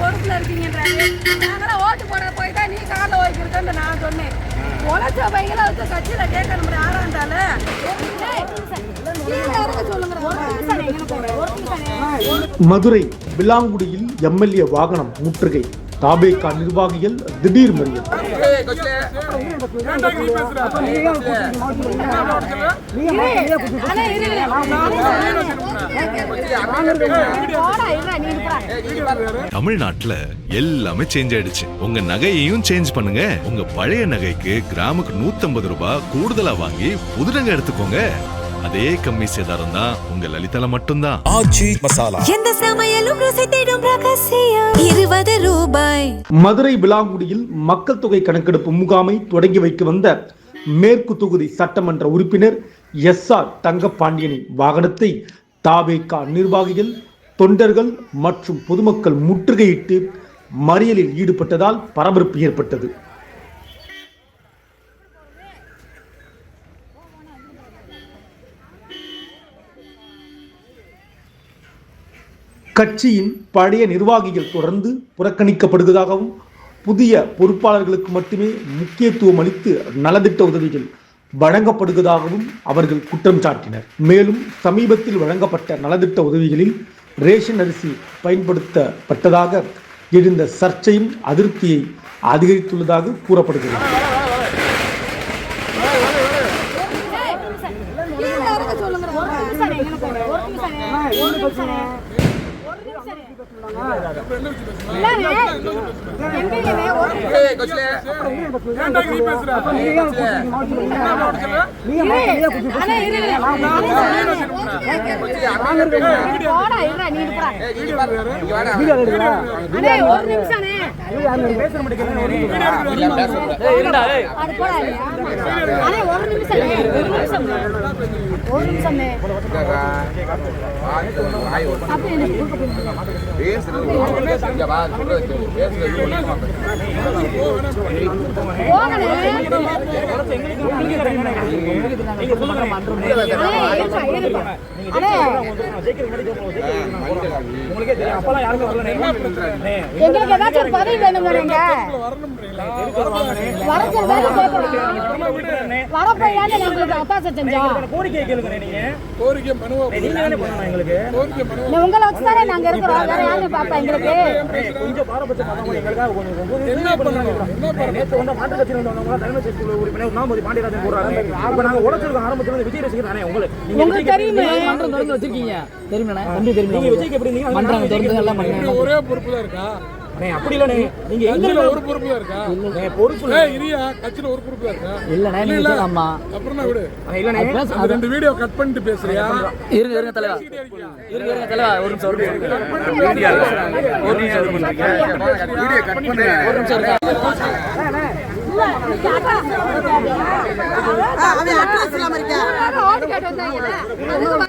பொறுப்புல இருக்கீங்கன்றாங்க. நாங்களாம் ஓட்டு போட போய் தான் நீ காலில் ஓய்க்கிறதுன்னு நான் சொன்னேன். உழைச்ச பையங்களை வச்சு கட்சியில கேட்கணும் யாராண்டால மதுரை விலாங்குடியில் எம்எல்ஏ வாகனம் முற்றுகை. தாபேகா நிர்வாகிகள் திடீர் மறியல். தமிழ்நாட்டுல எல்லாமே சேஞ்ச் ஆயிடுச்சு. உங்க நகையையும் சேஞ்ச் பண்ணுங்க. உங்க பழைய நகைக்கு கிராமுக்கு 150 ரூபாய் கூடுதலா வாங்கி புது நகை எடுத்துக்கோங்க. அதே கம்மி சேதாரம் தான் உங்க லலிதால மட்டும்தான். ஆச்சி மசாலா எந்த சமையலும் ருசி தேடும் ரகசியம் 20 ரூபாய். மதுரை விலாங்குடியில் மக்கள் தொகை கணக்கெடுப்பு முகாமை தொடங்கி வைக்க வந்த மேற்கு தொகுதி சட்டமன்ற உறுப்பினர் SR தங்கப்பாண்டியனின் வாகனத்தை தாவேகா நிர்வாகிகள், தொண்டர்கள் மற்றும் பொதுமக்கள் முற்றுகையிட்டு மறியலில் ஈடுபட்டதால் பரபரப்பு ஏற்பட்டது. கட்சியின் பழைய நிர்வாகிகள் தொடர்ந்து புறக்கணிக்கப்படுவதாகவும், புதிய பொறுப்பாளர்களுக்கு மட்டுமே முக்கியத்துவம் அளித்து நலத்திட்ட உதவிகள் வழங்கப்படுவதாகவும் அவர்கள் குற்றம் சாட்டினர். மேலும் சமீபத்தில் வழங்கப்பட்ட நலத்திட்ட உதவிகளில் ரேஷன் அரிசி பயன்படுத்தப்பட்டதாக எழுந்த சர்ச்சையும் அதிருப்தியை அதிகரித்துள்ளதாக கூறப்படுகிறது. ஒரே பொறுப்புல இருக்கா அப்படி இல்ல நீங்க எங்க ஒரு பொறுப்புல இருக்கா பொறுப்புல இரியா கட்சியில ஒரு பொறுப்புல இருக்கா இல்ல ஆமா அப்புறம் நான் விடு இல்ல அந்த ரெண்டு வீடியோ கட் பண்ணிட்டு பேசுறியா இருங்க தலைவா இருங்க தலைவா ஒரு நிமிஷம் வீடியோ கட் பண்ணுங்க ஒரு நிமிஷம்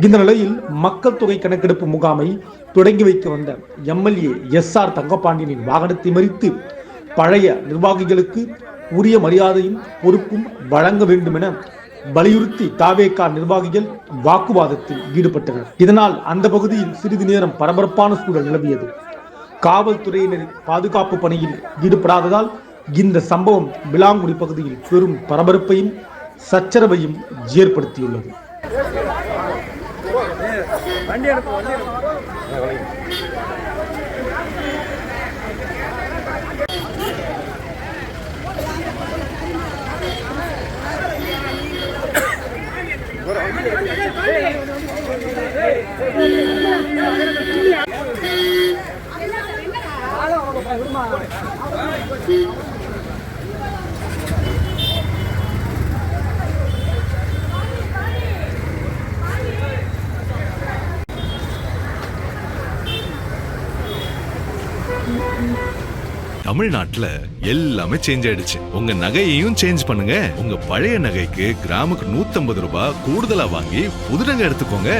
இந்த நிலையில் மக்கள் தொகை கணக்கெடுப்பு முகாமை தொடங்கி வைக்க வந்த எம்எல்ஏ SR தங்கப்பாண்டியனின் வாகனத்தை மறித்து பழைய நிர்வாகிகளுக்கு உரிய மரியாதையும் பொறுப்பும் வழங்க வேண்டும் என வலியுறுத்தி தாவேகா நிர்வாகிகள் வாக்குவாதத்தில் ஈடுபட்டனர். இதனால் அந்த பகுதியில் சிறிது நேரம் பரபரப்பான சூழல் நிலவியது. காவல்துறையினர் பாதுகாப்பு பணியில் ஈடுபடாததால் இந்த சம்பவம் விலாங்குடி பகுதியில் பெரும் பரபரப்பையும் சச்சரவையும் ஏற்படுத்தியுள்ளது. தமிழ்நாட்டுல எல்லாமே சேஞ்ச் ஆயிடுச்சு. உங்க நகையையும் சேஞ்ச் பண்ணுங்க. உங்க பழைய நகைக்கு கிராமுக்கு 150 ரூபாய் கூடுதலா வாங்கி புது நகை எடுத்துக்கோங்க.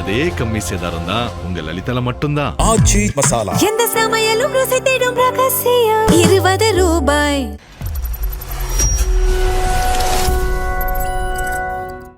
அதே கம்மி சேதாரம் தான் உங்க லலிதால மட்டும்தான். ஆச்சி மசாலா எந்த சமையலும் ருசி தேடும் ரகசியம் 20 ரூபாய்.